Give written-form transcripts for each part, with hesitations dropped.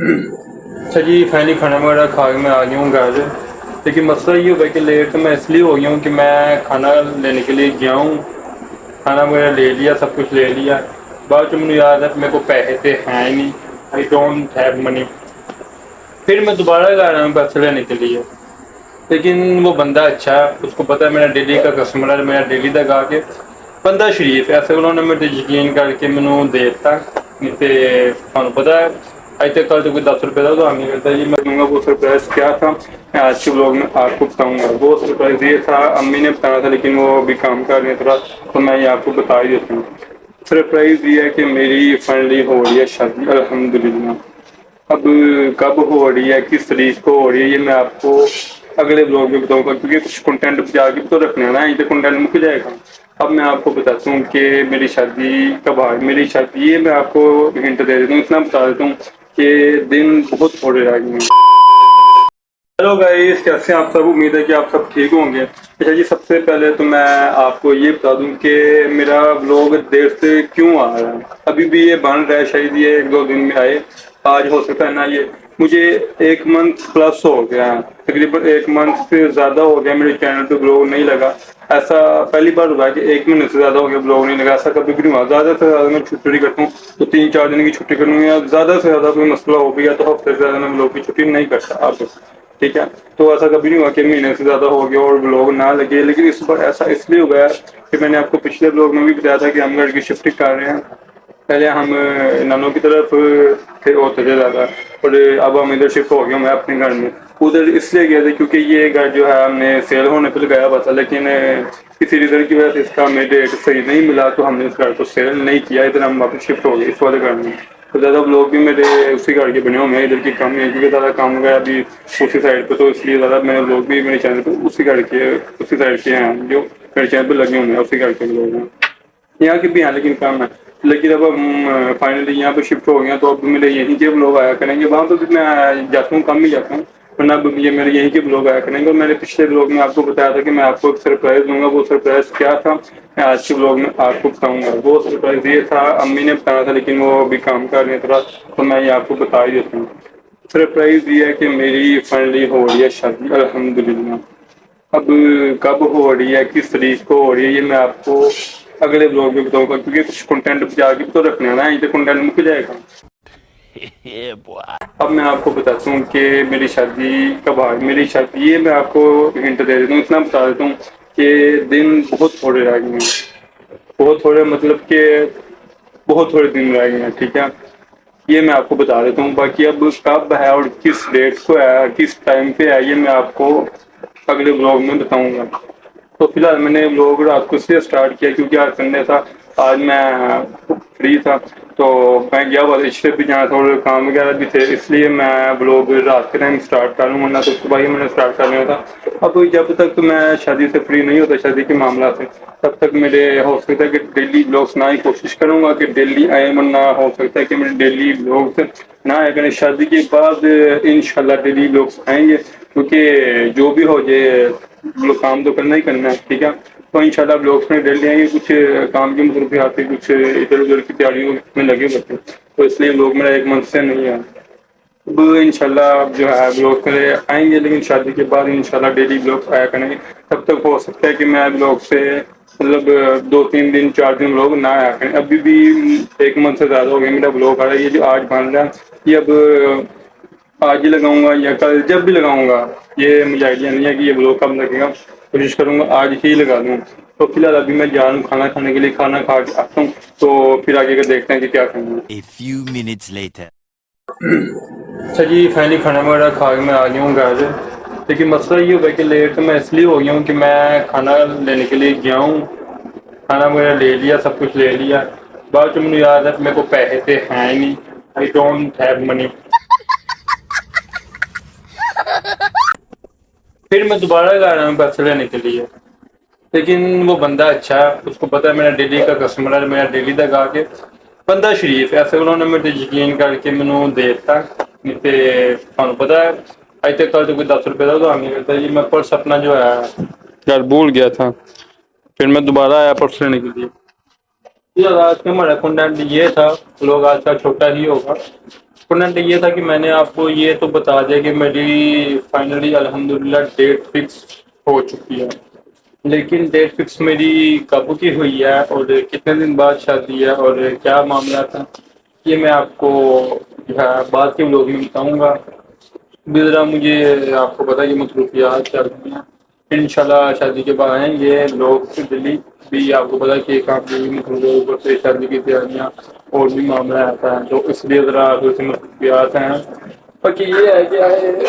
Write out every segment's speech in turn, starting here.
اچھا جی، فائنلی کھانا وغیرہ کھا کے میں آ گیا ہوں گھر۔ لیکن مسئلہ یہ ہوا کہ لیٹ تو میں اس لیے ہو گیا ہوں کہ میں کھانا لینے کے لیے گیا ہوں، کھانا وغیرہ لے لیا، سب کچھ لے لیا۔ بعد جو مجھے یاد ہے میرے کو پیسے تھے ہیں ہی نہیں، آئی ڈونٹ ہیو منی۔ پھر میں دوبارہ جا رہا ہوں پیسے لینے کے لیے، لیکن وہ بندہ اچھا ہے، اس کو پتہ ہے میرا ڈیلی کا کسٹمر ہے، میرا ڈیلی تک آ کے بندہ شریف ایسے انہوں نے میرے یقین کر کے مینوں دے دیتا۔ نہیں تو پتہ ہے آج تک کل تو کوئی 10 روپے کا تو نہیں کرتا جی، میں دوں گا۔ وہ سرپرائز کیا تھا میں آج کے بلاگ میں آپ کو بتاؤں گا۔ وہ سرپرائز یہ تھا، امی نے بتایا تھا لیکن وہ ابھی کام کر رہے تھا تو میں یہ آپ کو بتا ہی دیتا ہوں۔ سرپرائز یہ ہے کہ میری فائنلی ہو رہی ہے شادی، الحمدللہ۔ اب کب ہو رہی ہے، کس تاریخ کو ہو رہی ہے، یہ میں آپ کو اگلے بلاگ میں بتاؤں گا، کیونکہ کچھ کنٹینٹ جا کے تو رکھنا ہے نا، یہ تو کنٹینٹ مک جائے گا۔ اب میں آپ کو بتاتا ہوں کہ میری شادی کب آ رہی ہے۔ میری شادی یہ میں آپ کو ہنٹ دے دیتا ہوں، اتنا بتا دیتا ہوں کہ دن بہت تھوڑے رہ گئے ہیں۔ ہیلو گائز، کیسے ہیں آپ سب؟ امید ہے کہ آپ سب ٹھیک ہوں گے۔ اچھا جی، سب سے پہلے تو میں آپ کو یہ بتا دوں کہ میرا بلاگ دیر سے کیوں آ رہا ہے۔ ابھی بھی یہ بن رہا ہے، شاید یہ 1-2 دن میں آئے، آج ہو سکتا ہے نا۔ یہ مجھے 1 منتھ پلس ہو گیا ہے، تقریباً 1 منتھ سے زیادہ ہو گیا میرے چینل پہ بلاگ نہیں لگا۔ ایسا پہلی بار ہوا ہے کہ 1 مہینے سے زیادہ ہو گیا بلاگ نہیں لگا، ایسا کبھی بھی نہیں ہوا۔ زیادہ سے زیادہ میں چھٹی کرتا ہوں تو 3-4 دن کی چھٹی کروں گا، زیادہ سے زیادہ کوئی مسئلہ ہو گیا تو ہفتے سے زیادہ میں بلاگ کی چھٹی نہیں کرتا آپ، ٹھیک ہے۔ تو ایسا کبھی نہیں ہوا کہ مہینے سے زیادہ ہو گیا اور بلاگ نہ لگے، لیکن اس بار ایسا اس لیے ہو گیا کہ میں نے آپ کو پچھلے بلاگ میں بھی بتایا تھا کہ ہم گھر کی شفٹنگ کر رہے ہیں۔ پہلے ہم نانوں کی طرف ہوتے تھے زیادہ، اور اب ہم ادھر شفٹ ہو گیا، میں اپنے گھر میں ادھر اس لیے گیا تھا کیونکہ یہ گھر جو ہے ہم نے سیل ہونے پہ لگایا ہوا تھا، لیکن کسی ریزن کی وجہ سے اس کا ہمیں ڈیٹ صحیح نہیں ملا تو ہم نے اس گھر کو سیل نہیں کیا، ادھر ہم واپس شفٹ ہو گئے اس والے گھر میں۔ تو زیادہ لوگ بھی میرے اسی گھر کے بنے ہوئے ہیں، ادھر کی کم ہے کیونکہ زیادہ کام ہو گیا ابھی اسی سائڈ پہ، تو اس لیے زیادہ میرے لوگ بھی میرے چینل پہ اسی گھر کے اسی سائڈ کے ہیں جو میرے چینل پہ لگے ہوئے ہیں، اسی گھر کے لوگ ہیں، یہاں کے بھی ہیں لیکن کم ہے۔ لیکن اب ہم فائنلی یہاں پہ شفٹ ہو گئے ہیں تو اب میرے یہیں کے لوگ آیا کریں گے، وہاں پہ بھی میں جاتا ہوں، کم ہی جاتا ہوں، ورنہ اب یہ میرے یہیں کے لوگ آیا کریں گے۔ اور میں نے پچھلے بلاگ میں آپ کو بتایا تھا کہ میں آپ کو ایک سرپرائز دوں گا، وہ سرپرائز کیا تھا میں آج کے بلاگ میں آپ کو بتاؤں گا۔ وہ سرپرائز یہ تھا، امی نے بتایا تھا لیکن وہ ابھی کام کر رہے تھا تو میں یہ آپ کو بتا ہی دیتا ہوں۔ سرپرائز یہ ہے کہ میری فائنلی ہو رہی ہے شادی، الحمدللہ۔ اب کب ہو رہی ہے، کس تاریخ کو ہو رہی ہے، یہ میں آپ کو اگلے بلاگ میں بتاؤں گا، کیونکہ کچھ کنٹینٹ جا کے تو رکھنا ہے نا، یہ تو کنٹینٹ مک جائے گا۔ اب میں آپ کو بتاتا ہوں کہ میری شادی کب آ رہی ہے۔ میری شادی یہ میں آپ کو ہنٹ دے دیتا ہوں، اتنا بتا دیتا ہوں کہ دن بہت تھوڑے رہ گئے ہیں، بہت تھوڑے مطلب کہ بہت تھوڑے دن رہ گئے ہیں، ٹھیک ہے۔ یہ میں آپ کو بتا دیتا ہوں، باقی اب کب ہے اور کس ڈیٹ کو ہے، کس ٹائم پہ ہے، یہ میں آپ کو اگلے بلاگ میں بتاؤں گا۔ تو فی الحال میں نے بلاگ رات کو اس لیے اسٹارٹ کیا کیونکہ آج سنڈے تھا، آج میں فری تھا تو میں گیا ہوا رشتے بھی جانا تھا اور کام وغیرہ بھی تھے، اس لیے میں بلاگ رات کے ٹائم اسٹارٹ کر لوں، ورنہ تو صبح ہی میں نے اسٹارٹ کر لیا تھا۔ اب جب تک میں شادی سے فری نہیں ہوتا، شادی کے معاملات سے، تب تک میرے ہو سکتا ہے کہ ڈیلی بلاگس نہ ہی کوشش کروں گا کہ ڈیلی آئے، ورنہ ہو سکتا ہے کہ میرے ڈیلی بلاگس نہ آئے کریں۔ شادی کے بعد انشاءاللہ ڈیلی بلاگس آئیں گے، کیونکہ جو بھی ہو جائے کام تو کرنا ہی کرنا ہے، ٹھیک ہے۔ تو انشاءاللہ بلاگس میں ڈیلی آئیں گے، کچھ کام کی مصروفیات آتی، کچھ ادھر ادھر کی تیاریوں میں لگے ہوتے، تو اس لیے بلاگ میرا 1 منتھ سے نہیں ہے۔ اب انشاءاللہ جو ہے بلاگ پہلے آئیں گے، لیکن شادی کے بعد انشاءاللہ ڈیلی بلاگ آیا کریں گے۔ تب تک ہو سکتا ہے کہ میں بلاگ سے مطلب 2-3 دن 4 دن بلاگ نہ آیا کریں۔ ابھی بھی 1 منتھ سے زیادہ ہو گیا میرا بلاگ آ رہا ہے، یہ جو آج بن رہا ہے یہ اب آج ہی لگاؤں گا یا کل، جب بھی لگاؤں گا، یہ مجھے آئیڈیا نہیں ہے کہ یہ بلاگ کب لگے گا، کوشش کروں گا آج ہی لگا دوں۔ تو فی الحال ابھی میں جا رہا ہوں کھانا کھانے کے لیے، کھانا کھا کے آتا ہوں تو پھر آگے کا دیکھتے ہیں کہ کیا کرنا ہے۔ A few minutes later. اچھا جی، فائنلی کھانا وغیرہ کھا کے میں آ گیا ہوں گھر۔ لیکن مسئلہ یہ ہوا کہ لیٹ تو میں اس لیے ہو گیا ہوں کہ میں کھانا لینے کے لیے گیا ہوں، کھانا وغیرہ لے لیا، سب کچھ لے لیا۔ بعد جو مجھے یاد ہے میرے کو پیسے تھے ہیں ہی نہیں، آئی ڈونٹ ہیو منی۔ پھر میں دوبارہ جا رہا ہوں پیسے لینے کے لیے، لیکن وہ بندہ اچھا ہے، اس کو پتہ ہے میرا ڈیلی کا کسٹمر ہے، میرا ڈیلی تک آ کے بندہ شریف ایسے انہوں نے میرے یقین کر کے مینوں دے دیتا۔ نہیں تو پتہ ہے آج تک کل تو کوئی 10 روپے کا تو نہیں کرتا جی، میں پرس اپنا جو ہے یار بھول گیا تھا، پھر میں دوبارہ آیا پرس لینے کے لیے۔ آج کا ہمارا کنٹینٹ یہ تھا، لوگ آج کا چھوٹا ہی ہوگا، کنٹینٹ یہ تھا کہ میں نے آپ کو یہ تو بتا دیا کہ میری فائنلی الحمدللہ ڈیٹ فکس ہو چکی ہے، لیکن ڈیٹ فکس میری کب کی ہوئی ہے اور کتنے دن بعد شادی ہے اور کیا معاملہ تھا، یہ میں آپ کو بعد کے لوگ میں بتاؤں گا۔ ذرا مجھے آپ کو پتہ ہے کہ مصروفیات چل رہی ہیں، انشاءاللہ شادی کے بعد آئیں گے لوگ دلی بھی، آپ کو پتا کہ ایک آپ اوپر سے شادی کی تیاریاں اور بھی معاملہ آتا ہے، تو اس لیے ذرا سے مصروفیات ہیں۔ باقی یہ ہے کہ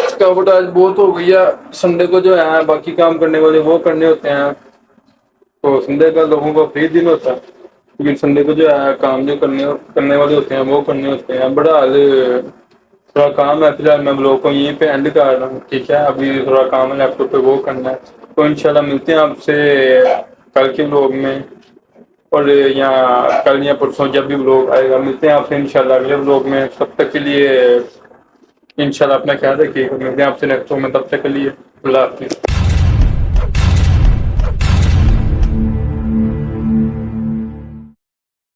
تھکاوٹ آج بہت ہو گئی ہے، سنڈے کو جو ہے باقی کام کرنے والے وہ کرنے ہوتے ہیں، تو سنڈے کا لوگوں کا فری دن ہوتا ہے، لیکن سنڈے کو جو ہے کام جو کرنے والے ہوتے ہیں وہ کرنے ہوتے ہیں۔ بڑا حال تھوڑا کام ہے، فی الحال میں لوگوں کو یہیں پہ اینڈ کر رہا ہوں، ٹھیک ہے، ابھی تھوڑا کام ہے لیپ ٹاپ پہ وہ کرنا ہے، تو انشاءاللہ ملتے ہیں آپ سے کل کے ولاگ میں، اور یہاں کل یا پرسوں جب بھی ولاگ آئے گا ملتے ہیں آپ سے انشاءاللہ اگلے ولاگ میں۔ تب تک کے لیے انشاءاللہ اپنا خیال رکھیے گا، ملتے ہیں آپ سے نیکسٹ ولاگ میں، تب تک کے لیے اللہ حافظ۔